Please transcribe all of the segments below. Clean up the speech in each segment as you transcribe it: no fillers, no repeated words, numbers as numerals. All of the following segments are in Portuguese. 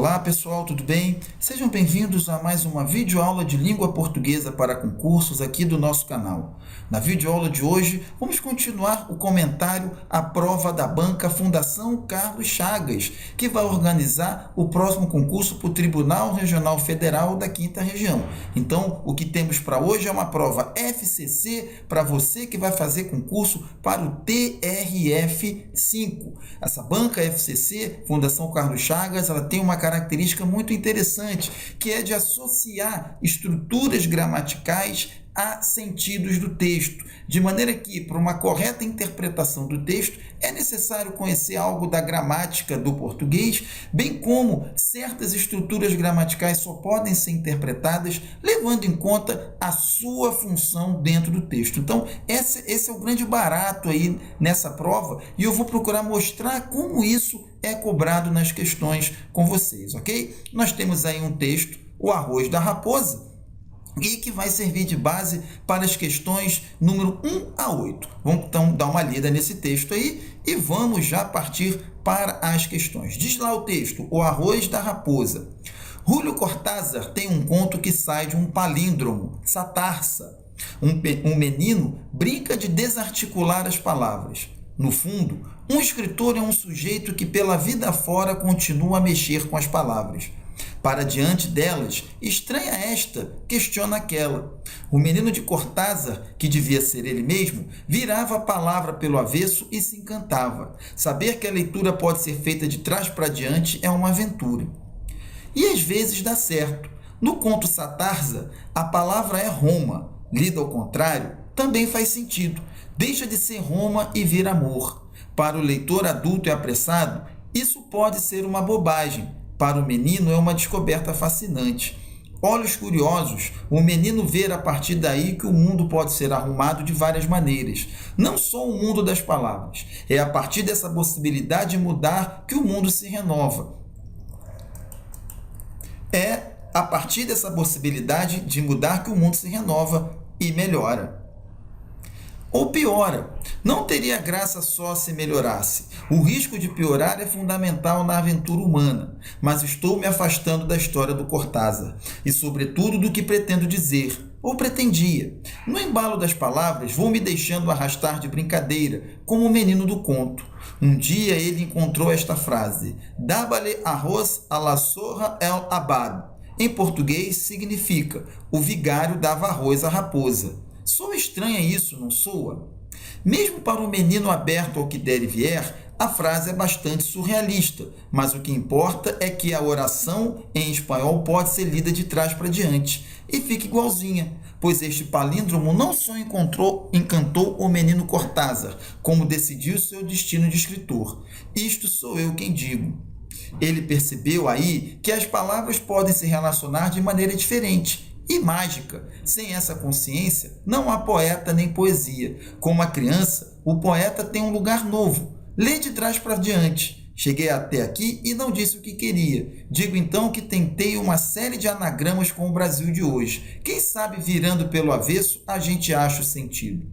Olá pessoal, tudo bem? Sejam bem-vindos a mais uma videoaula de língua portuguesa para concursos aqui do nosso canal. Na videoaula de hoje, vamos continuar o comentário à prova da banca Fundação Carlos Chagas, que vai organizar o próximo concurso para o Tribunal Regional Federal da 5ª Região. Então, o que temos para hoje é uma prova FCC para você que vai fazer concurso para o TRF5. Essa banca FCC, Fundação Carlos Chagas, ela tem uma característica muito interessante, que é de associar estruturas gramaticais a sentidos do texto, de maneira que, para uma correta interpretação do texto, é necessário conhecer algo da gramática do português, bem como certas estruturas gramaticais só podem ser interpretadas levando em conta a sua função dentro do texto. Então, esse é o grande barato aí nessa prova, e eu vou procurar mostrar como isso é cobrado nas questões com vocês, ok? Nós temos aí um texto, o arroz da raposa, e que vai servir de base para as questões número 1 a 8. Vamos então dar uma lida nesse texto aí e vamos já partir para as questões. Diz lá o texto, o arroz da raposa. Júlio Cortázar tem um conto que sai de um palíndromo, Satarsa. Um menino brinca de desarticular as palavras. No fundo, um escritor é um sujeito que pela vida fora continua a mexer com as palavras. Para diante delas, estranha esta, questiona aquela. O menino de Cortázar, que devia ser ele mesmo, virava a palavra pelo avesso e se encantava. Saber que a leitura pode ser feita de trás para diante é uma aventura. E às vezes dá certo. No conto Satarsa, a palavra é Roma. Lida ao contrário, também faz sentido. Deixa de ser Roma e vira amor. Para o leitor adulto e apressado, isso pode ser uma bobagem. Para o menino é uma descoberta fascinante. Olhos curiosos, o menino vê a partir daí que o mundo pode ser arrumado de várias maneiras. Não só o mundo das palavras. É a partir dessa possibilidade de mudar que o mundo se renova. É a partir dessa possibilidade de mudar que o mundo se renova e melhora. Ou piora. Não teria graça só se melhorasse. O risco de piorar é fundamental na aventura humana, mas estou me afastando da história do Cortázar e, sobretudo, do que pretendo dizer, ou pretendia. No embalo das palavras, vou me deixando arrastar de brincadeira, como o menino do conto. Um dia ele encontrou esta frase: "Dábale arroz a la sorra el abad". Em português, significa: o vigário dava arroz à raposa. Soa estranha isso, não soa? Mesmo para um menino aberto ao que der e vier, a frase é bastante surrealista, mas o que importa é que a oração em espanhol pode ser lida de trás para diante, e fica igualzinha, pois este palíndromo não só encantou o menino Cortázar, como decidiu seu destino de escritor. Isto sou eu quem digo. Ele percebeu aí que as palavras podem se relacionar de maneira diferente e mágica. Sem essa consciência, não há poeta nem poesia. Como a criança, o poeta tem um lugar novo. Lê de trás para diante. Cheguei até aqui e não disse o que queria. Digo então que tentei uma série de anagramas com o Brasil de hoje. Quem sabe virando pelo avesso a gente acha o sentido.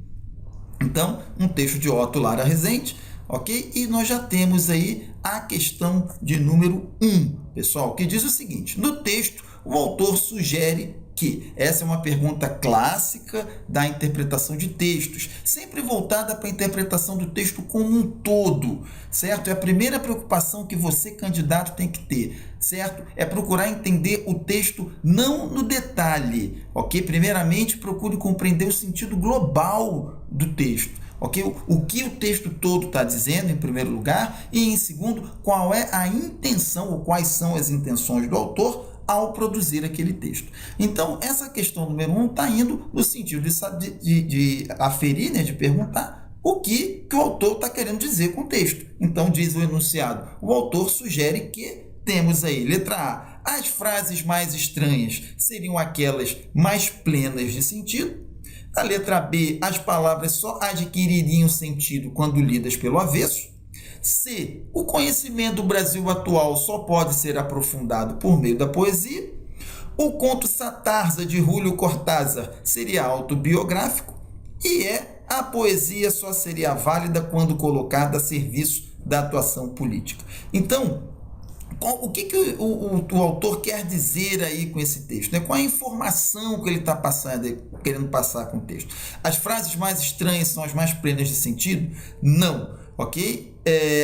Então, um texto de Otto Lara Rezende, ok? E nós já temos aí a questão de número 1, pessoal, que diz o seguinte: no texto, o autor sugere que essa é uma pergunta clássica da interpretação de textos, sempre voltada para a interpretação do texto como um todo, certo? É a primeira preocupação que você, candidato, tem que ter, certo? É procurar entender o texto não no detalhe, ok? Primeiramente, procure compreender o sentido global do texto. Okay? O que o texto todo está dizendo, em primeiro lugar, e em segundo, qual é a intenção ou quais são as intenções do autor ao produzir aquele texto. Então, essa questão número 1 está indo no sentido de aferir, né, de perguntar o que o autor está querendo dizer com o texto. Então, diz o enunciado, o autor sugere que temos aí, letra A, as frases mais estranhas seriam aquelas mais plenas de sentido. A letra B, as palavras só adquiririam sentido quando lidas pelo avesso. C, o conhecimento do Brasil atual só pode ser aprofundado por meio da poesia. O conto Satarsa de Júlio Cortázar seria autobiográfico. E a poesia só seria válida quando colocada a serviço da atuação política. Então, O que o autor quer dizer aí com esse texto? Né? Qual a informação que ele está querendo passar com o texto? As frases mais estranhas são as mais plenas de sentido? Não, ok?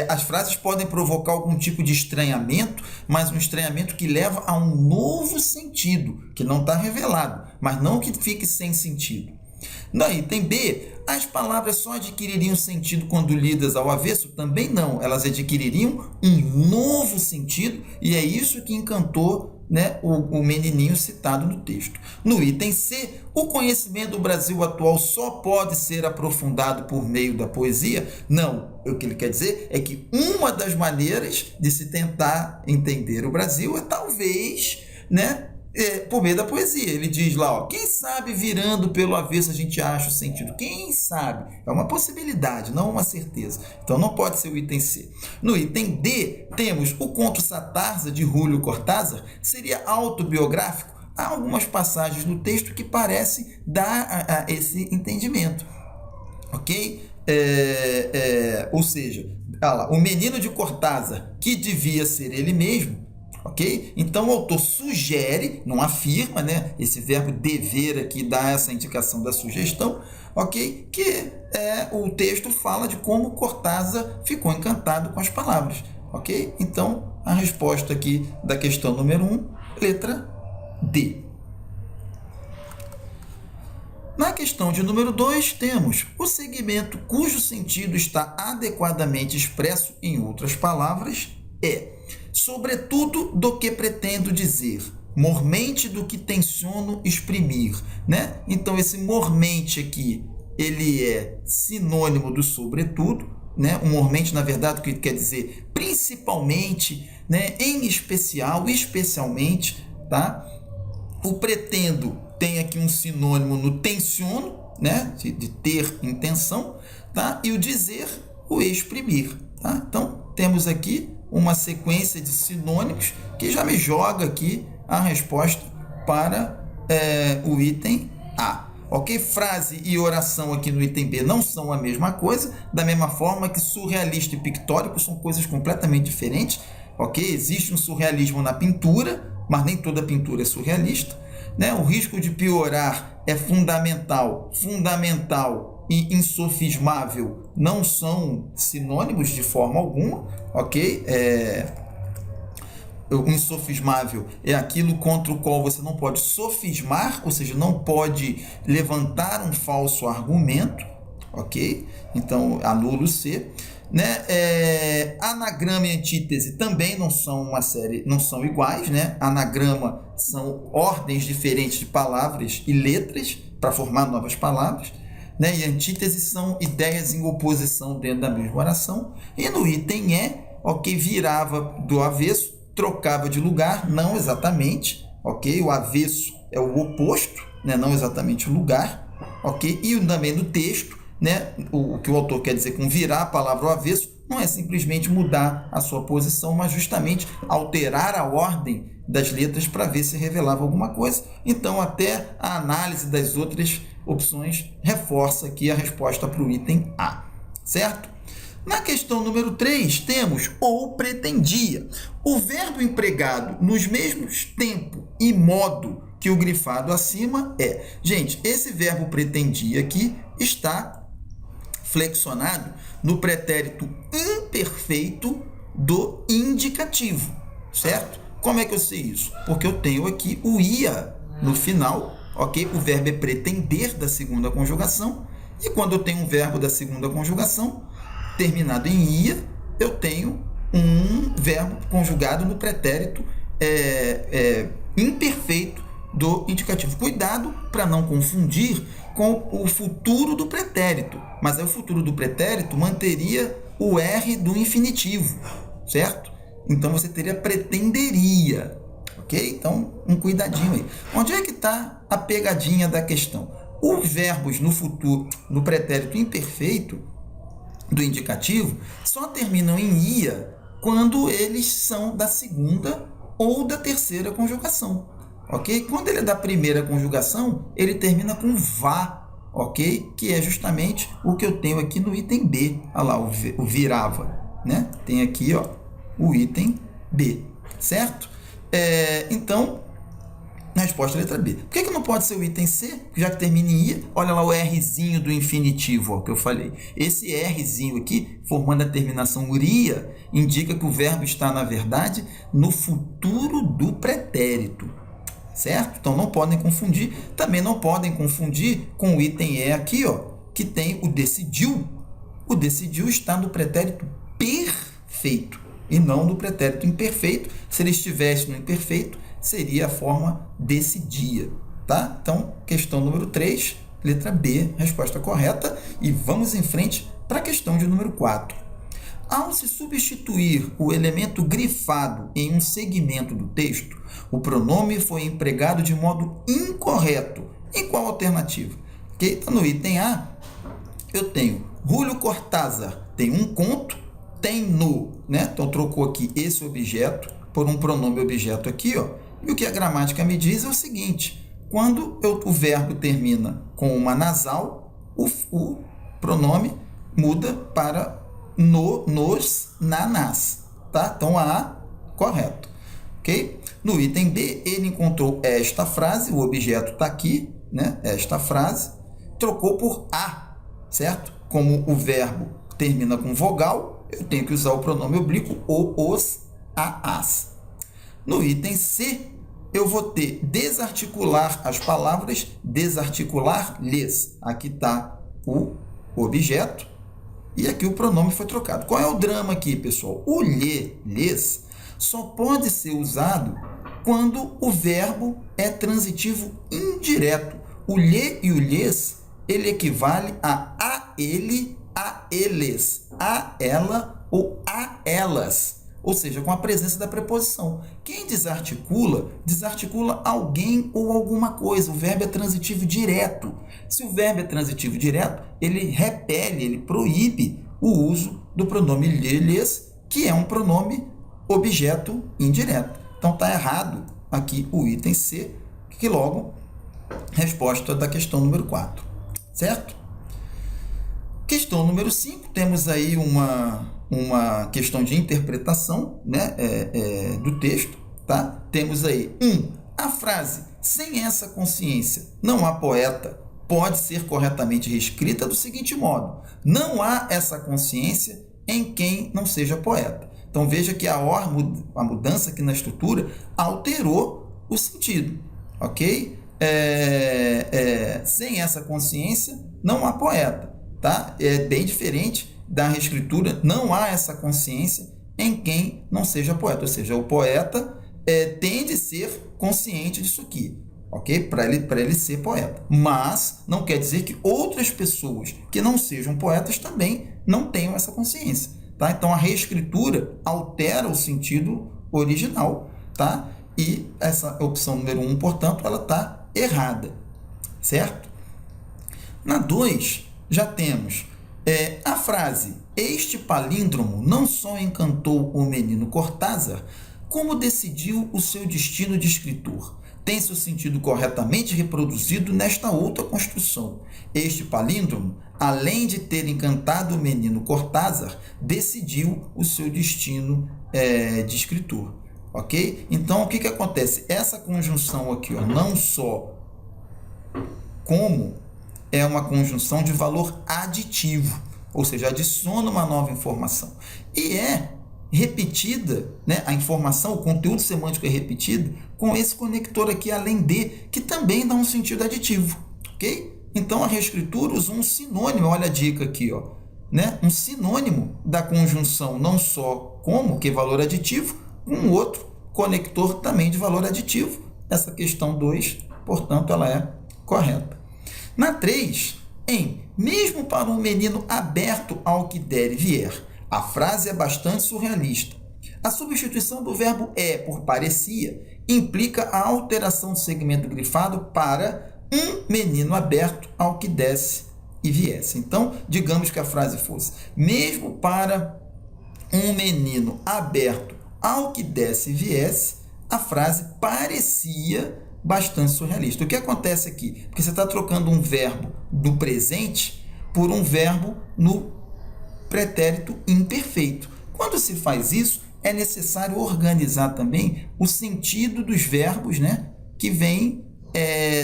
As frases podem provocar algum tipo de estranhamento, mas um estranhamento que leva a um novo sentido, que não está revelado, mas não que fique sem sentido. No item B, as palavras só adquiririam sentido quando lidas ao avesso? Também não, elas adquiririam um novo sentido, e é isso que encantou, né, o menininho citado no texto. No item C, o conhecimento do Brasil atual só pode ser aprofundado por meio da poesia? Não, o que ele quer dizer é que uma das maneiras de se tentar entender o Brasil é talvez, né, por meio da poesia. Ele diz lá, ó, quem sabe virando pelo avesso a gente acha o sentido. Quem sabe? É uma possibilidade, não uma certeza. Então não pode ser o item C. No item D, temos o conto Satarza, de Júlio Cortázar. Seria autobiográfico? Há algumas passagens no texto que parecem dar esse entendimento. Ok? Ou seja, o menino de Cortázar, que devia ser ele mesmo, ok? Então o autor sugere, não afirma, né? Esse verbo dever aqui dá essa indicação da sugestão, ok? Que o texto fala de como Cortázar ficou encantado com as palavras, ok? Então a resposta aqui da questão número 1, letra D. Na questão de número 2, temos o segmento cujo sentido está adequadamente expresso em outras palavras sobretudo do que pretendo dizer, mormente do que tenciono exprimir, né? Então esse mormente aqui, ele é sinônimo do sobretudo, né? O mormente, na verdade, o que quer dizer principalmente, né? Em especial, especialmente, tá? O pretendo tem aqui um sinônimo no tenciono, né? De ter intenção, tá? E o dizer, o exprimir, tá? Então temos aqui uma sequência de sinônimos que já me joga aqui a resposta para o item A. Ok? Frase e oração aqui no item B não são a mesma coisa, da mesma forma que surrealista e pictórico são coisas completamente diferentes. Ok? Existe um surrealismo na pintura, mas nem toda pintura é surrealista. Né? O risco de piorar é fundamental e insofismável não são sinônimos de forma alguma, ok? O insofismável é aquilo contra o qual você não pode sofismar, ou seja, não pode levantar um falso argumento, ok? Então, anulo C. Né? Anagrama e antítese também não são iguais, né? Anagrama são ordens diferentes de palavras e letras para formar novas palavras, né? E antítese são ideias em oposição dentro da mesma oração. E no item E, ok, virava do avesso, trocava de lugar, não exatamente, ok? O avesso é o oposto, né? Não exatamente o lugar, ok? E também no texto, né? O que o autor quer dizer com virar a palavra ao avesso não é simplesmente mudar a sua posição, mas justamente alterar a ordem das letras para ver se revelava alguma coisa. Então, até a análise das outras opções reforça aqui a resposta para o item A, certo? Na questão número 3, temos ou pretendia. O verbo empregado nos mesmos tempo e modo que o grifado acima Gente, esse verbo pretendia aqui está flexionado no pretérito imperfeito do indicativo, certo? Como é que eu sei isso? Porque eu tenho aqui o ia no final, ok? O verbo é pretender da segunda conjugação, e quando eu tenho um verbo da segunda conjugação terminado em ia, eu tenho um verbo conjugado no pretérito imperfeito do indicativo. Cuidado para não confundir com o futuro do pretérito, mas aí o futuro do pretérito manteria o R do infinitivo, certo? Então você teria pretenderia, ok? Então um cuidadinho aí. Onde é que está a pegadinha da questão? Os verbos no futuro, no pretérito imperfeito do indicativo, só terminam em ia quando eles são da segunda ou da terceira conjugação. Ok? Quando ele é da primeira conjugação, ele termina com vá, ok? Que é justamente o que eu tenho aqui no item B. Olha lá, o virava, né? Tem aqui, ó, o item B. certo? Então, a resposta é a letra B. Por que não pode ser o item C? Já que termina em I, olha lá o Rzinho do infinitivo, ó, que eu falei. Esse Rzinho aqui, formando a terminação uria, indica que o verbo está, na verdade, no futuro do pretérito, certo? Então, não podem confundir. Também não podem confundir com o item E aqui, ó, que tem o decidiu. O decidiu está no pretérito perfeito e não no pretérito imperfeito. Se ele estivesse no imperfeito, seria a forma decidia, tá? Então, questão número 3, letra B, resposta correta. E vamos em frente para a questão de número 4. Ao se substituir o elemento grifado em um segmento do texto, o pronome foi empregado de modo incorreto. Em qual alternativa? Okay? Então, no item A, eu tenho Julio Cortázar, tem um conto, tem no, né? Então, trocou aqui esse objeto por um pronome objeto aqui, ó. E o que a gramática me diz é o seguinte: quando o verbo termina com uma nasal, o pronome muda para no, nos, na, nas. Tá? Então, A, correto. Ok? No item B, ele encontrou esta frase, o objeto está aqui, né? Esta frase, trocou por a, certo? Como o verbo termina com vogal, eu tenho que usar o pronome oblíquo, o, os, a, as. No item C, eu vou ter desarticular as palavras, desarticular-lhes. Aqui está o objeto e aqui o pronome foi trocado. Qual é o drama aqui, pessoal? O lhe, lhes, só pode ser usado quando o verbo é transitivo indireto. O lhe e o lhes, ele equivale a ele, a eles, a ela ou a elas. Ou seja, com a presença da preposição. Quem desarticula, desarticula alguém ou alguma coisa. O verbo é transitivo direto. Se o verbo é transitivo direto, ele repele, ele proíbe o uso do pronome lhes, que é um pronome objeto indireto. Então, está errado aqui o item C, que logo, resposta da questão número 4. Certo? Questão número 5, temos aí uma questão de interpretação, né, do texto. Tá? Temos aí, a frase sem essa consciência não há poeta pode ser corretamente reescrita do seguinte modo: não há essa consciência em quem não seja poeta. Então, veja que a mudança aqui na estrutura alterou o sentido, ok? Sem essa consciência não há poeta. Tá? É bem diferente da reescritura, não há essa consciência em quem não seja poeta, ou seja, o poeta tem de ser consciente disso aqui, ok? Para ele ser poeta, mas não quer dizer que outras pessoas que não sejam poetas também não tenham essa consciência, tá? Então, a reescritura altera o sentido original, tá? E essa opção número 1, portanto, ela está errada, certo? Na 2, já temos a frase: este palíndromo não só encantou o menino Cortázar, como decidiu o seu destino de escritor. Tem seu sentido corretamente reproduzido nesta outra construção. Este palíndromo, além de ter encantado o menino Cortázar, decidiu o seu destino de escritor. Ok? Então, o que acontece? Essa conjunção aqui, ó, não só como, é uma conjunção de valor aditivo, ou seja, adiciona uma nova informação. E é repetida, né, a informação, o conteúdo semântico é repetido com esse conector aqui, além de, que também dá um sentido aditivo, ok? Então, a reescritura usa um sinônimo, olha a dica aqui, ó, né? Um sinônimo da conjunção não só como, que é valor aditivo, um outro conector também de valor aditivo. Essa questão 2, portanto, ela é correta. Na 3, mesmo para um menino aberto ao que der e vier, a frase é bastante surrealista. A substituição do verbo por parecia implica a alteração do segmento grifado para um menino aberto ao que desse e viesse. Então, digamos que a frase fosse: mesmo para um menino aberto ao que desse e viesse, a frase parecia bastante surrealista. O que acontece aqui? Porque você está trocando um verbo do presente por um verbo no pretérito imperfeito. Quando se faz isso, é necessário organizar também o sentido dos verbos, né, que vem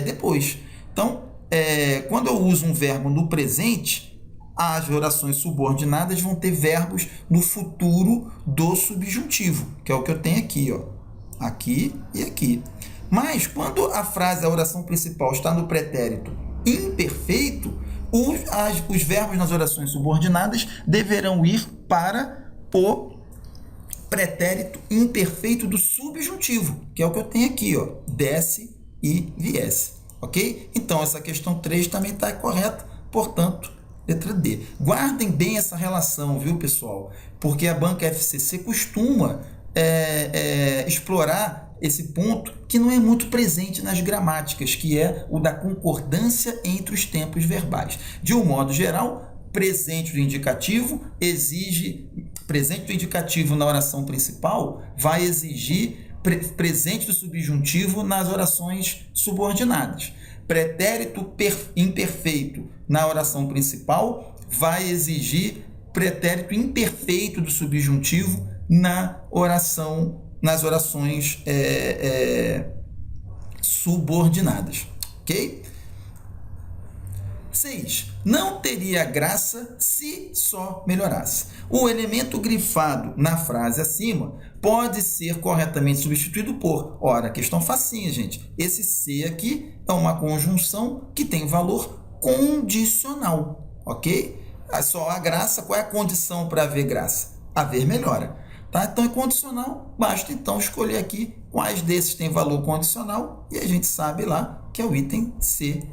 depois. Então, quando eu uso um verbo no presente, as orações subordinadas vão ter verbos no futuro do subjuntivo, que é o que eu tenho aqui, ó, aqui e aqui. Mas quando a frase, a oração principal, está no pretérito imperfeito, os verbos nas orações subordinadas deverão ir para o pretérito imperfeito do subjuntivo, que é o que eu tenho aqui, ó, desse e viesse, ok? Então, essa questão 3 também está correta, portanto, letra D. Guardem bem essa relação, viu, pessoal? Porque a banca FCC costuma explorar esse ponto que não é muito presente nas gramáticas, que é o da concordância entre os tempos verbais. De um modo geral, presente do indicativo na oração principal vai exigir presente do subjuntivo nas orações subordinadas. Pretérito imperfeito na oração principal vai exigir pretérito imperfeito do subjuntivo nas orações subordinadas, ok? 6. Não teria graça se só melhorasse. O elemento grifado na frase acima pode ser corretamente substituído por, ora, questão facinha, gente. Esse se aqui é uma conjunção que tem valor condicional, ok? Só a graça, qual é a condição para haver graça? Haver melhora. Tá? Então é condicional, basta então escolher aqui quais desses têm valor condicional e a gente sabe lá que é o item C,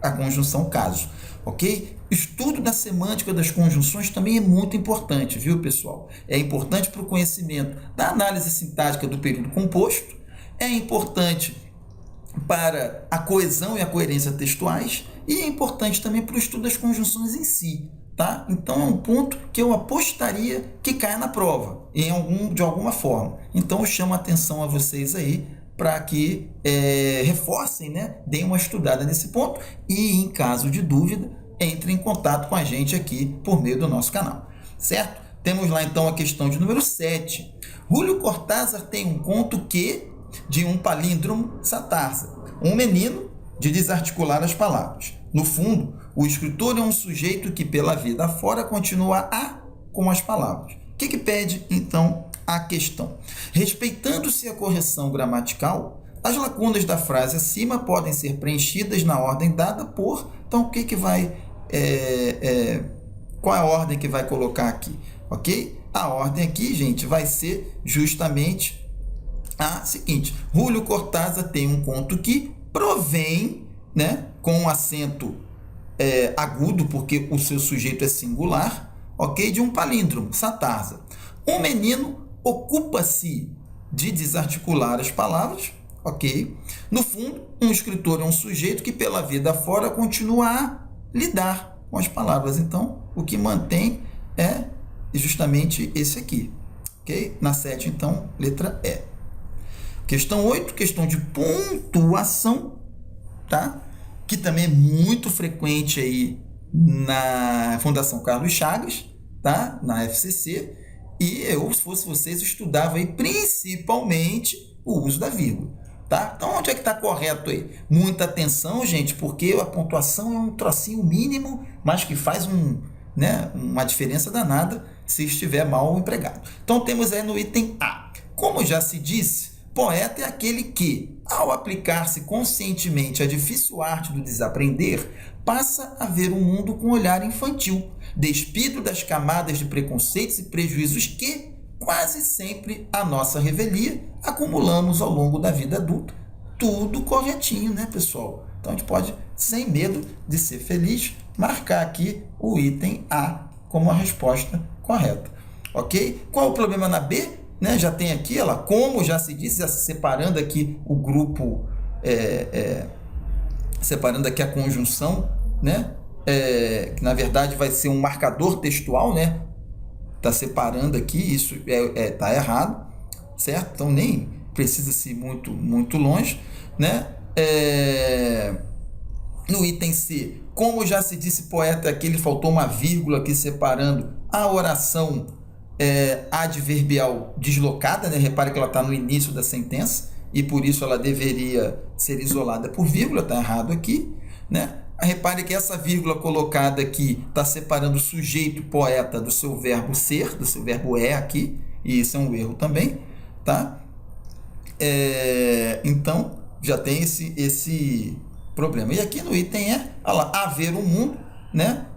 a conjunção caso, ok? Estudo da semântica das conjunções também é muito importante, viu, pessoal? É importante para o conhecimento da análise sintática do período composto, é importante para a coesão e a coerência textuais e é importante também para o estudo das conjunções em si. Tá? Então, é um ponto que eu apostaria que caia na prova, de alguma forma. Então, eu chamo a atenção a vocês aí para que reforcem, né? Deem uma estudada nesse ponto e, em caso de dúvida, entrem em contato com a gente aqui por meio do nosso canal. Certo? Temos lá, então, a questão de número 7. Júlio Cortázar tem um conto que, de um palíndromo satarsa, um menino de desarticular as palavras. No fundo, o escritor é um sujeito que, pela vida afora, continua com as palavras. O que pede, então, a questão? Respeitando-se a correção gramatical, as lacunas da frase acima podem ser preenchidas na ordem dada por... Então, qual é a ordem que vai colocar aqui? Ok? A ordem aqui, gente, vai ser justamente a seguinte. Júlio Cortázar tem um conto que provém, né, com um acento agudo, porque o seu sujeito é singular, ok? De um palíndromo, satarsa. Um menino ocupa-se de desarticular as palavras, ok? No fundo, um escritor é um sujeito que pela vida fora continua a lidar com as palavras. Então, o que mantém é justamente esse aqui, ok? Na 7, então, letra E. Questão 8, questão de pontuação, tá? Que também é muito frequente aí na Fundação Carlos Chagas, tá? Na FCC, e eu, se fosse vocês, estudava aí principalmente o uso da vírgula, tá? Então, onde é que está correto aí? Muita atenção, gente, porque a pontuação é um trocinho mínimo, mas que faz uma diferença danada se estiver mal empregado. Então, temos aí no item A. Como já se disse, poeta é aquele que, ao aplicar-se conscientemente à difícil arte do desaprender, passa a ver o mundo com um olhar infantil, despido das camadas de preconceitos e prejuízos que, quase sempre, à nossa revelia, acumulamos ao longo da vida adulta. Tudo corretinho, né, pessoal? Então, a gente pode, sem medo de ser feliz, marcar aqui o item A como a resposta correta. Ok? Qual o problema na B? Né, já tem aqui, ela, como já se disse, já separando aqui o grupo, separando aqui a conjunção, né, que na verdade vai ser um marcador textual, né, está separando aqui, isso tá errado, certo? Então nem precisa se ir muito longe, né? No item C, como já se disse, poeta é aquele, faltou uma vírgula aqui separando a oração adverbial deslocada, né? Repare que ela está no início da sentença e por isso ela deveria ser isolada por vírgula, está errado aqui, né? Repare que essa vírgula colocada aqui está separando o sujeito poeta do seu verbo ser, do seu verbo aqui, e isso é um erro também, tá? Então, já tem esse problema. E aqui no item olha lá, haver um mundo, né?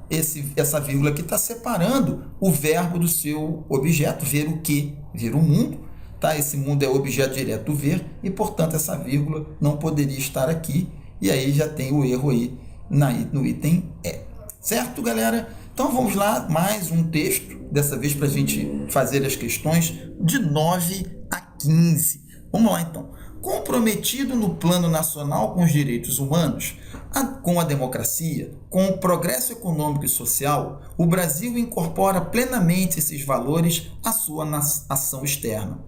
Essa vírgula aqui está separando o verbo do seu objeto, ver o quê? Ver o mundo, tá? Esse mundo é objeto direto do ver, e, portanto, essa vírgula não poderia estar aqui, e aí já tem o erro aí no item certo, galera? Então vamos lá, mais um texto, dessa vez para a gente fazer as questões de 9 a 15. Vamos lá, então. Comprometido no plano nacional com os direitos humanos, com a democracia, com o progresso econômico e social, o Brasil incorpora plenamente esses valores à sua ação externa.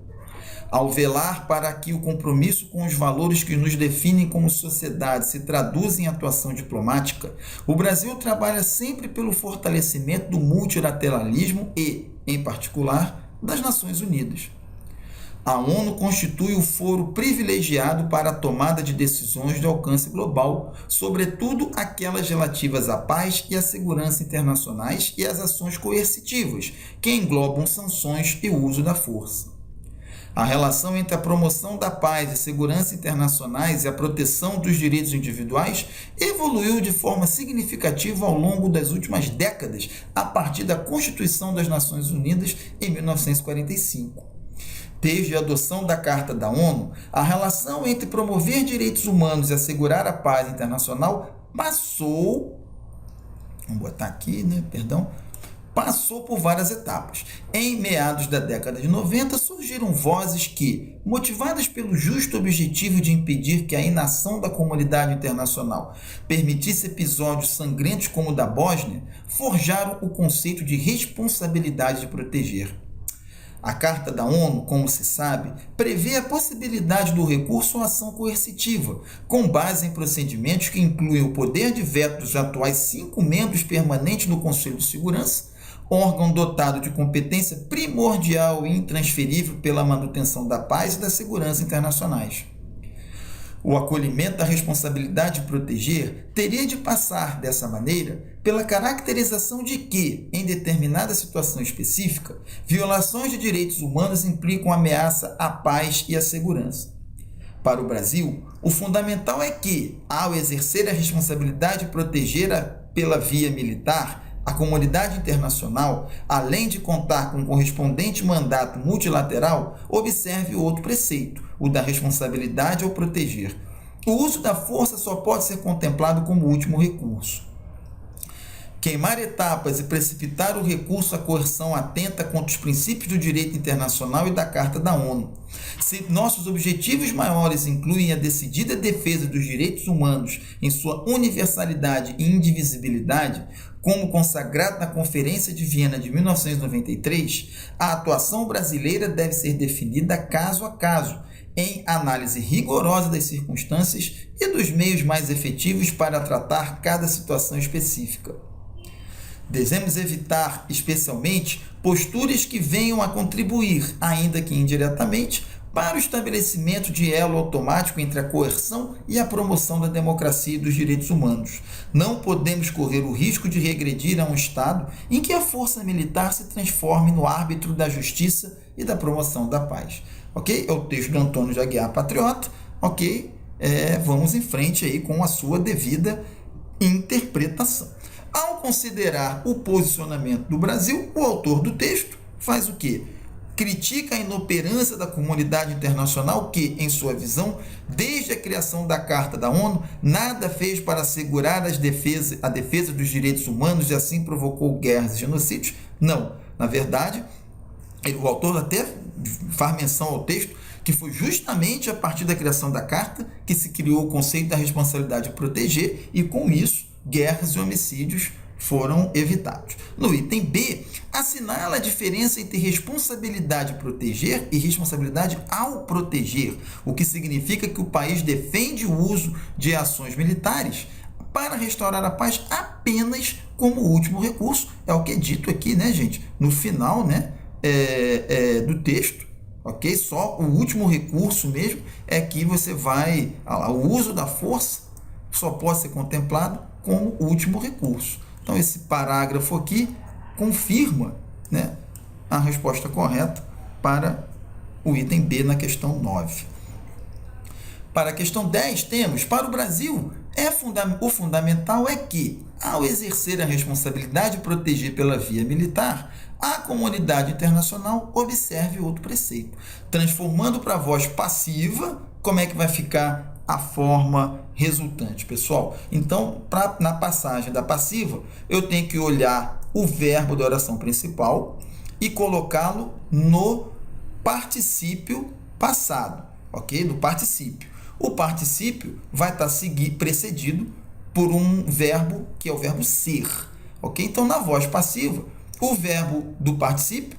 Ao velar para que o compromisso com os valores que nos definem como sociedade se traduza em atuação diplomática, o Brasil trabalha sempre pelo fortalecimento do multilateralismo e, em particular, das Nações Unidas. A ONU constitui o foro privilegiado para a tomada de decisões de alcance global, sobretudo aquelas relativas à paz e à segurança internacionais e às ações coercitivas, que englobam sanções e o uso da força. A relação entre a promoção da paz e segurança internacionais e a proteção dos direitos individuais evoluiu de forma significativa ao longo das últimas décadas, a partir da Constituição das Nações Unidas em 1945. Desde a adoção da Carta da ONU, a relação entre promover direitos humanos e assegurar a paz internacional passou por várias etapas. Em meados da década de 90, surgiram vozes que, motivadas pelo justo objetivo de impedir que a inação da comunidade internacional permitisse episódios sangrentos como o da Bósnia, forjaram o conceito de responsabilidade de proteger. A Carta da ONU, como se sabe, prevê a possibilidade do recurso à ação coercitiva, com base em procedimentos que incluem o poder de veto dos atuais 5 membros permanentes do Conselho de Segurança, órgão dotado de competência primordial e intransferível pela manutenção da paz e da segurança internacionais. O acolhimento da responsabilidade de proteger teria de passar, dessa maneira, pela caracterização de que, em determinada situação específica, violações de direitos humanos implicam ameaça à paz e à segurança. Para o Brasil, o fundamental é que, ao exercer a responsabilidade de proteger pela via militar, a comunidade internacional, além de contar com correspondente mandato multilateral, observe outro preceito, o da responsabilidade ao proteger. O uso da força só pode ser contemplado como último recurso. Queimar etapas e precipitar o recurso à coerção atenta contra os princípios do direito internacional e da Carta da ONU. Se nossos objetivos maiores incluem a decidida defesa dos direitos humanos em sua universalidade e indivisibilidade, como consagrado na Conferência de Viena de 1993, a atuação brasileira deve ser definida caso a caso, em análise rigorosa das circunstâncias e dos meios mais efetivos para tratar cada situação específica. Devemos evitar, especialmente, posturas que venham a contribuir, ainda que indiretamente, para o estabelecimento de elo automático entre a coerção e a promoção da democracia e dos direitos humanos. Não podemos correr o risco de regredir a um Estado em que a força militar se transforme no árbitro da justiça e da promoção da paz. Ok? É o texto do Antônio de Aguiar Patriota. Ok? Vamos em frente aí com a sua devida interpretação. Ao considerar o posicionamento do Brasil, o autor do texto faz o quê? Critica a inoperância da comunidade internacional que, em sua visão, desde a criação da Carta da ONU, nada fez para assegurar a defesa dos direitos humanos e assim provocou guerras e genocídios. Não, na verdade, o autor até faz menção ao texto que foi justamente a partir da criação da Carta que se criou o conceito da responsabilidade de proteger e, com isso, guerras e homicídios foram evitados. No item B, assinala a diferença entre responsabilidade proteger e responsabilidade ao proteger, o que significa que o país defende o uso de ações militares para restaurar a paz apenas como último recurso. É o que é dito aqui, né, gente? No final, né, do texto, ok? Só o último recurso mesmo é que você vai... o uso da força só pode ser contemplado como último recurso. Então, esse parágrafo aqui confirma, né, a resposta correta para o item B na questão 9. Para a questão 10, temos: para o Brasil, o fundamental é que, ao exercer a responsabilidade de proteger pela via militar, a comunidade internacional observe outro preceito. Transformando para a voz passiva, como é que vai ficar a forma resultante, pessoal? Então, na passagem da passiva, eu tenho que olhar o verbo da oração principal e colocá-lo no particípio passado, ok? No particípio. O particípio vai estar precedido por um verbo que é o verbo ser, ok? Então, na voz passiva, o verbo do particípio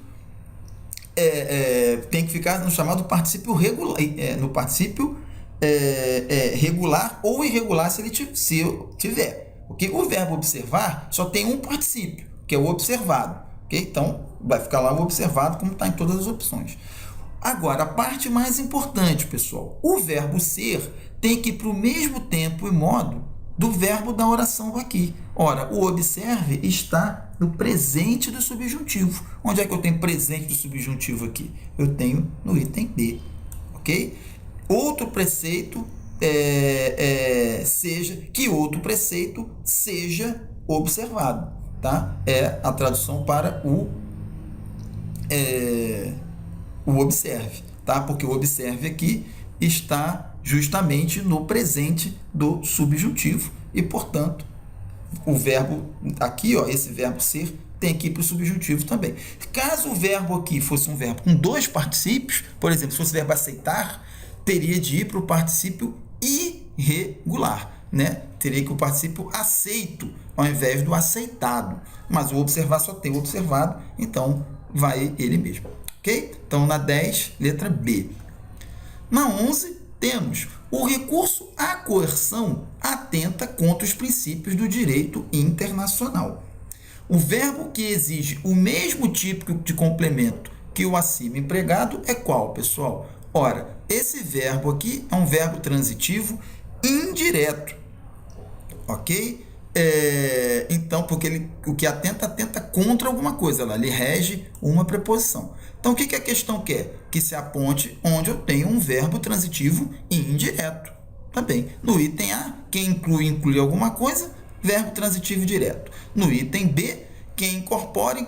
tem que ficar no chamado particípio regular, no particípio regular ou irregular se ele tiver, ok? O verbo observar só tem um particípio, que é o observado, ok? Então, vai ficar lá o observado como está em todas as opções. Agora, a parte mais importante, pessoal: o verbo ser tem que ir para o mesmo tempo e modo do verbo da oração aqui. Ora, o observe está no presente do subjuntivo. Onde é que eu tenho presente do subjuntivo aqui? Eu tenho no item B, ok? Outro preceito outro preceito seja observado, tá? É a tradução para o observe, tá? Porque o observe aqui está justamente no presente do subjuntivo e, portanto, o verbo aqui, esse verbo ser, tem que ir para o subjuntivo também. Caso o verbo aqui fosse um verbo com dois particípios, por exemplo, se fosse o verbo aceitar, teria de ir para o particípio irregular, né? Teria que ir o particípio aceito ao invés do aceitado. Mas o observar só tem o observado, então vai ele mesmo. Ok? Então, na 10, letra B. Na 11, temos: o recurso à coerção atenta contra os princípios do direito internacional. O verbo que exige o mesmo tipo de complemento que o acima empregado é qual, pessoal? Ora, esse verbo aqui é um verbo transitivo indireto, ok? Então, porque o que atenta contra alguma coisa, ele rege uma preposição. Então, o que a questão quer? Que se aponte onde eu tenho um verbo transitivo indireto. Também. No item A, quem inclui alguma coisa, verbo transitivo direto. No item B, quem incorpora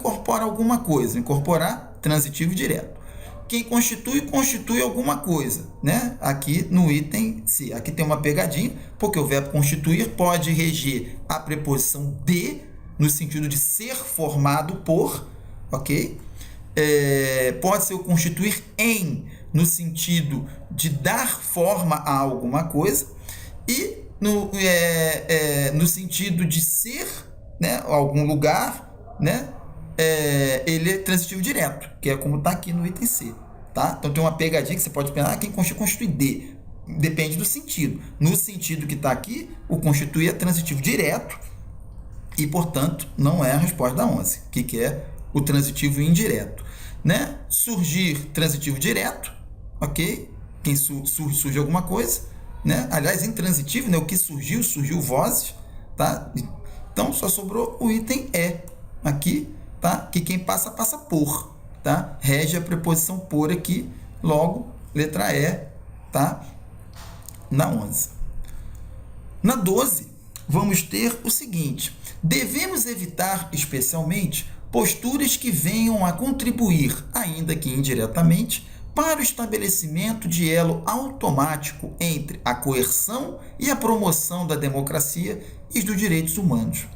alguma coisa. Incorporar, transitivo direto. Quem constitui alguma coisa, né? Aqui no item C. Aqui tem uma pegadinha, porque o verbo constituir pode reger a preposição de, no sentido de ser formado por, ok? Pode ser o constituir em, no sentido de dar forma a alguma coisa, e no sentido de ser, né, algum lugar, né, ele é transitivo direto, que é como está aqui no item C. Tá? Então tem uma pegadinha que você pode pensar: quem constitui de? Depende do sentido. No sentido que está aqui, o constituir é transitivo direto e, portanto, não é a resposta da 11, que é o transitivo indireto, né? Surgir, transitivo direto, ok? Quem surge alguma coisa, né? Aliás, intransitivo, né? O que surgiu vozes, tá? Então só sobrou o item E aqui, tá? Que quem passa por, tá? Rege a preposição por aqui, logo letra E, tá? Na 11. Na 12, vamos ter o seguinte: devemos evitar especialmente posturas que venham a contribuir, ainda que indiretamente, para o estabelecimento de elo automático entre a coerção e a promoção da democracia e dos direitos humanos.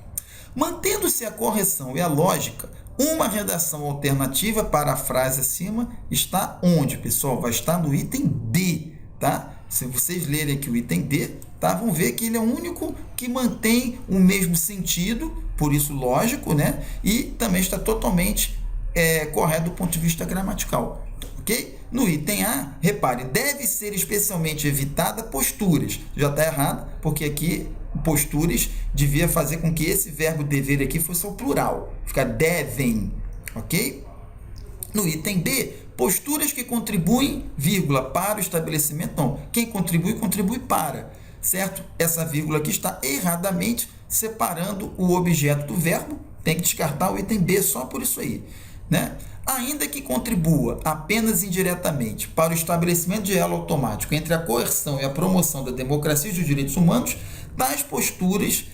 Mantendo-se a correção e a lógica, uma redação alternativa para a frase acima está onde, pessoal? Vai estar no item D, tá? Se vocês lerem aqui o item D, tá? Vão ver que ele é o único que mantém o mesmo sentido, por isso lógico, né? E também está totalmente correto do ponto de vista gramatical, ok? No item A, repare, deve ser especialmente evitada posturas. Já está errado, porque aqui posturas devia fazer com que esse verbo dever aqui fosse o plural, fica devem, ok? No item B, posturas que contribuem, vírgula, para o estabelecimento, não. Quem contribui, contribui para, certo? Essa vírgula aqui está erradamente separando o objeto do verbo, tem que descartar o item B só por isso aí, né? Ainda que contribua apenas indiretamente para o estabelecimento de elo automático entre a coerção e a promoção da democracia e dos direitos humanos, tais posturas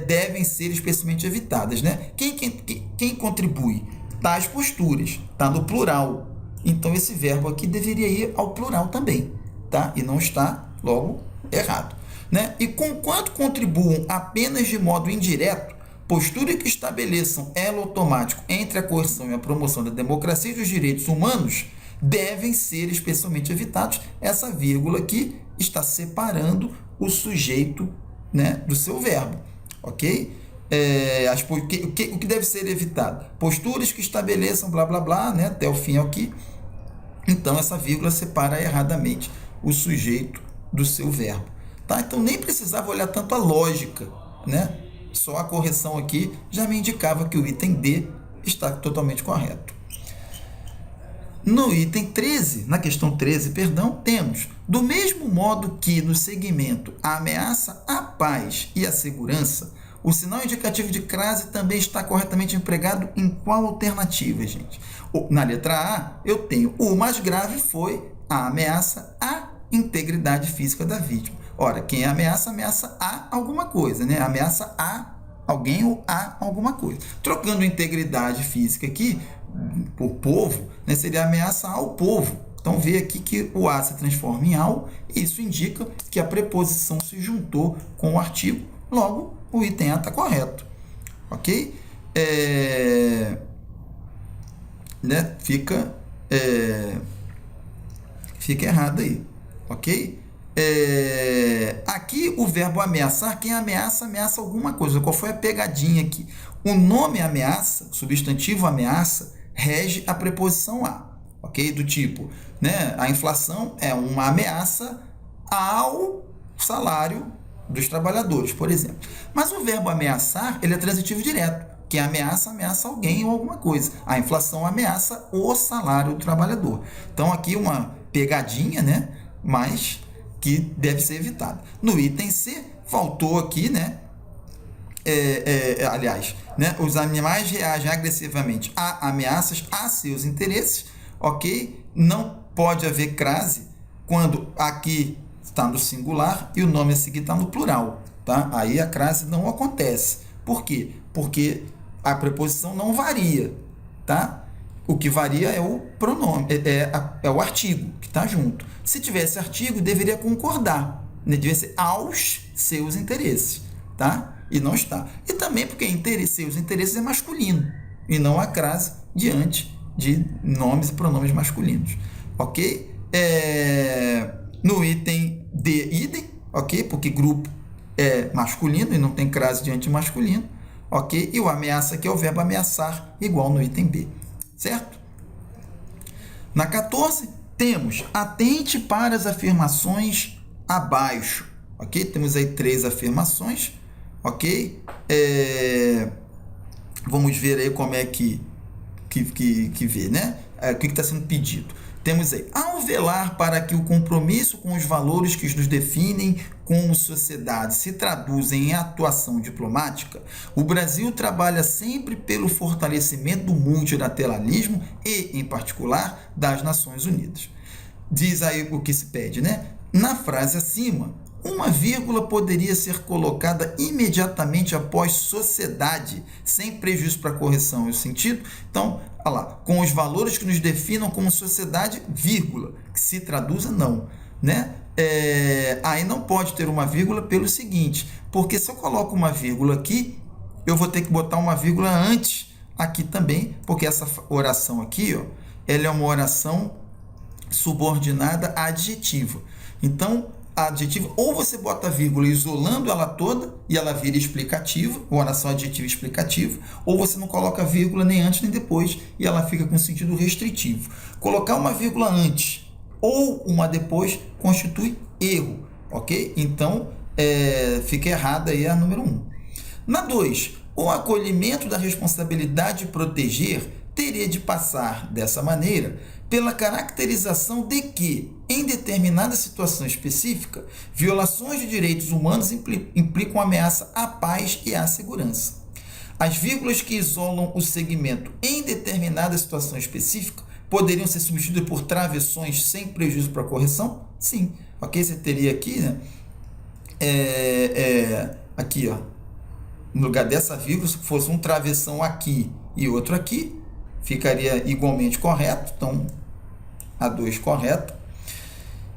devem ser especialmente evitadas, né? Quem contribui? Tais posturas, está no plural. Então, esse verbo aqui deveria ir ao plural também, tá? E não está, logo, errado, né? E conquanto contribuam apenas de modo indireto, posturas que estabeleçam elo automático entre a coerção e a promoção da democracia e dos direitos humanos devem ser especialmente evitados. Essa vírgula aqui está separando o sujeito, né, do seu verbo, ok? O que deve ser evitado? Posturas que estabeleçam blá blá blá, né, até o fim aqui. Então, essa vírgula separa erradamente o sujeito do seu verbo, tá? Então, nem precisava olhar tanto a lógica, né? Só a correção aqui já me indicava que o item D está totalmente correto. No item 13, na questão 13, perdão, temos: do mesmo modo que no segmento a ameaça à paz e à segurança, o sinal indicativo de crase também está corretamente empregado em qual alternativa, gente? Na letra A, eu tenho o mais grave foi a ameaça à integridade física da vítima. Ora, quem ameaça a alguma coisa, né? Ameaça a alguém ou a alguma coisa. Trocando integridade física aqui por povo, né, seria ameaça ao povo. Então, vê aqui que o a se transforma em ao, e isso indica que a preposição se juntou com o artigo, logo, o item A está correto, ok? Né? Fica errado aí, ok? Aqui o verbo ameaçar, quem ameaça, ameaça alguma coisa. Qual foi a pegadinha aqui? O nome ameaça, substantivo ameaça, rege a preposição a, ok? Do tipo, né? A inflação é uma ameaça ao salário dos trabalhadores, por exemplo. Mas o verbo ameaçar, ele é transitivo direto. Quem ameaça, ameaça alguém ou alguma coisa. A inflação ameaça o salário do trabalhador. Então, aqui uma pegadinha, né? Mas que deve ser evitada. No item C, faltou aqui, né? Aliás, né? Os animais reagem agressivamente a ameaças a seus interesses, ok? Não pode haver crase quando aqui está no singular e o nome a seguir está no plural, tá? Aí a crase não acontece. Por quê? Porque a preposição não varia, tá? O que varia é o pronome, é o artigo que está junto. Se tivesse artigo, deveria concordar, né? Deveria ser aos seus interesses, tá? E não está. E também porque seus interesses é masculino e não a crase diante de nomes e pronomes masculinos, ok? No item D, idem, ok? Porque grupo é masculino e não tem crase diante de masculino, ok? E o ameaça aqui é o verbo ameaçar, igual no item B, certo? Na 14, temos atente para as afirmações abaixo, ok? Temos aí 3 afirmações, ok? Vamos ver aí como é que vê, né? O que está sendo pedido. Temos aí: ao velar para que o compromisso com os valores que nos definem como sociedade se traduzem em atuação diplomática, o Brasil trabalha sempre pelo fortalecimento do multilateralismo e, em particular, das Nações Unidas. Diz aí o que se pede, né? Na frase acima, uma vírgula poderia ser colocada imediatamente após sociedade, sem prejuízo para a correção e o sentido. Então, olha lá, com os valores que nos definam como sociedade, vírgula, que se traduza não, né? Aí não pode ter uma vírgula pelo seguinte, porque se eu coloco uma vírgula aqui, eu vou ter que botar uma vírgula antes aqui também, porque essa oração aqui, ó, ela é uma oração subordinada adjetiva. Então, adjetiva, ou você bota a vírgula isolando ela toda e ela vira explicativa, oração adjetiva explicativa, ou você não coloca vírgula nem antes nem depois e ela fica com sentido restritivo. Colocar uma vírgula antes ou uma depois constitui erro, ok? Então, fica errada aí a número 1. Na 2, o acolhimento da responsabilidade de proteger teria de passar dessa maneira pela caracterização de que, em determinada situação específica, violações de direitos humanos implicam ameaça à paz e à segurança. As vírgulas que isolam o segmento em determinada situação específica poderiam ser substituídas por travessões sem prejuízo para a correção? Sim. Ok? Você teria aqui, né? Aqui, ó, no lugar dessa vírgula, se fosse um travessão aqui e outro aqui, ficaria igualmente correto. Então, a 2 correto.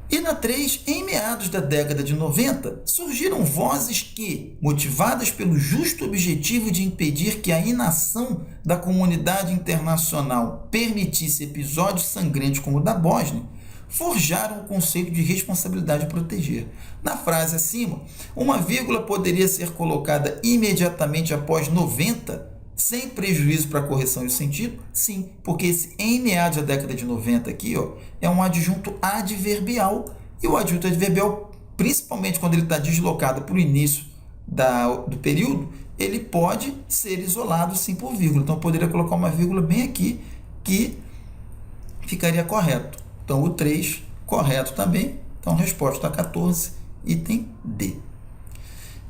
E na 3, em meados da década de 90, surgiram vozes que, motivadas pelo justo objetivo de impedir que a inação da comunidade internacional permitisse episódios sangrentos como o da Bósnia, forjaram o conceito de responsabilidade a proteger. Na frase acima, uma vírgula poderia ser colocada imediatamente após 90, sem prejuízo para a correção e o sentido? Sim, porque esse em meados da década de 90 aqui, ó, é um adjunto adverbial. E o adjunto adverbial, principalmente quando ele está deslocado para o início do período, ele pode ser isolado sim por vírgula. Então, eu poderia colocar uma vírgula bem aqui que ficaria correto. Então, o 3, correto também. Então, resposta 14, item D.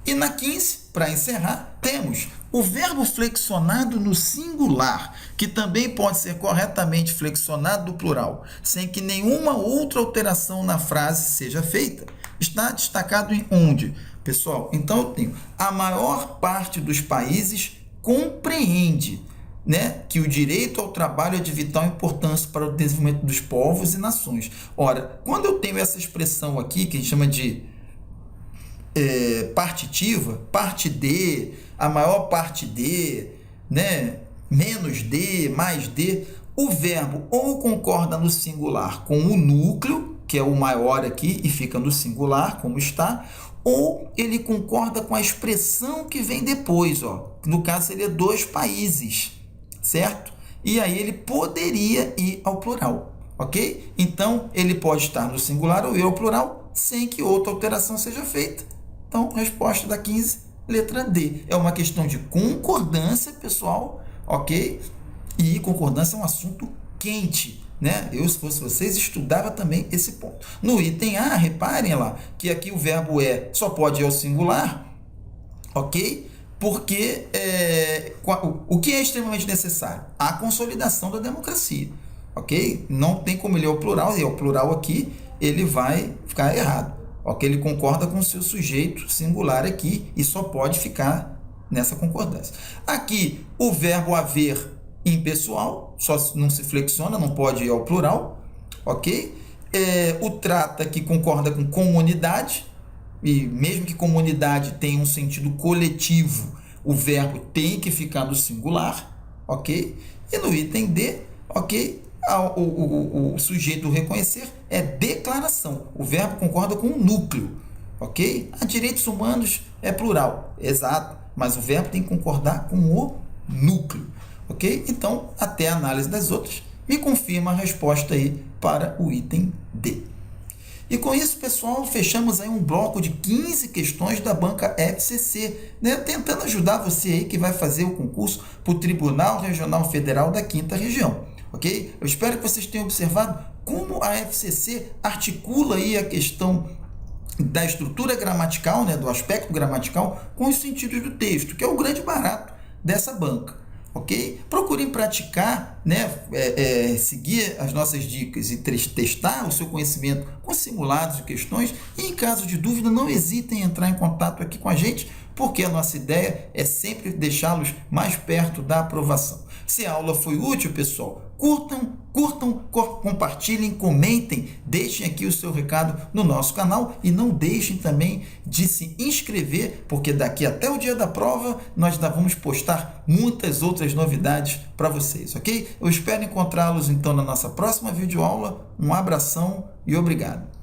E na 15, para encerrar, temos o verbo flexionado no singular, que também pode ser corretamente flexionado no plural, sem que nenhuma outra alteração na frase seja feita. Está destacado em onde? Pessoal, então eu tenho a maior parte dos países compreende, né, que o direito ao trabalho é de vital importância para o desenvolvimento dos povos e nações. Ora, quando eu tenho essa expressão aqui, que a gente chama de partitiva, parte de, a maior parte de, né, menos de, mais de, o verbo ou concorda no singular com o núcleo, que é o maior aqui, e fica no singular, como está, ou ele concorda com a expressão que vem depois, ó. No caso seria 2 países, certo? E aí ele poderia ir ao plural, ok? Então, ele pode estar no singular ou ir ao plural, sem que outra alteração seja feita. Então, resposta da 15, letra D. É uma questão de concordância, pessoal, ok? E concordância é um assunto quente, né? Eu, se fosse vocês, estudava também esse ponto. No item A, reparem lá, que aqui o verbo é só pode ir ao singular, ok? Porque o que é extremamente necessário? A consolidação da democracia, ok? Não tem como ele ir ao plural, e ao plural aqui, ele vai ficar errado. Ok, ele concorda com o seu sujeito singular aqui e só pode ficar nessa concordância. Aqui, o verbo haver impessoal, só não se flexiona, não pode ir ao plural, ok? O trata que concorda com comunidade, e mesmo que comunidade tenha um sentido coletivo, o verbo tem que ficar no singular, ok? E no item D, ok? O sujeito reconhecer é declaração. O verbo concorda com o núcleo, ok? A direitos humanos é plural, exato, mas o verbo tem que concordar com o núcleo, ok? Então, até a análise das outras, me confirma a resposta aí para o item D. E com isso, pessoal, fechamos aí um bloco de 15 questões da banca FCC, né? Tentando ajudar você aí que vai fazer o concurso para o Tribunal Regional Federal da 5ª Região. Ok? Eu espero que vocês tenham observado como a FCC articula aí a questão da estrutura gramatical, né, do aspecto gramatical, com os sentidos do texto, que é o grande barato dessa banca. Ok? Procurem praticar, né, seguir as nossas dicas e testar o seu conhecimento com simulados e questões. E em caso de dúvida, não hesitem em entrar em contato aqui com a gente, porque a nossa ideia é sempre deixá-los mais perto da aprovação. Se a aula foi útil, pessoal, curtam, compartilhem, comentem, deixem aqui o seu recado no nosso canal e não deixem também de se inscrever, porque daqui até o dia da prova nós ainda vamos postar muitas outras novidades para vocês, ok? Eu espero encontrá-los então na nossa próxima videoaula. Um abração e obrigado!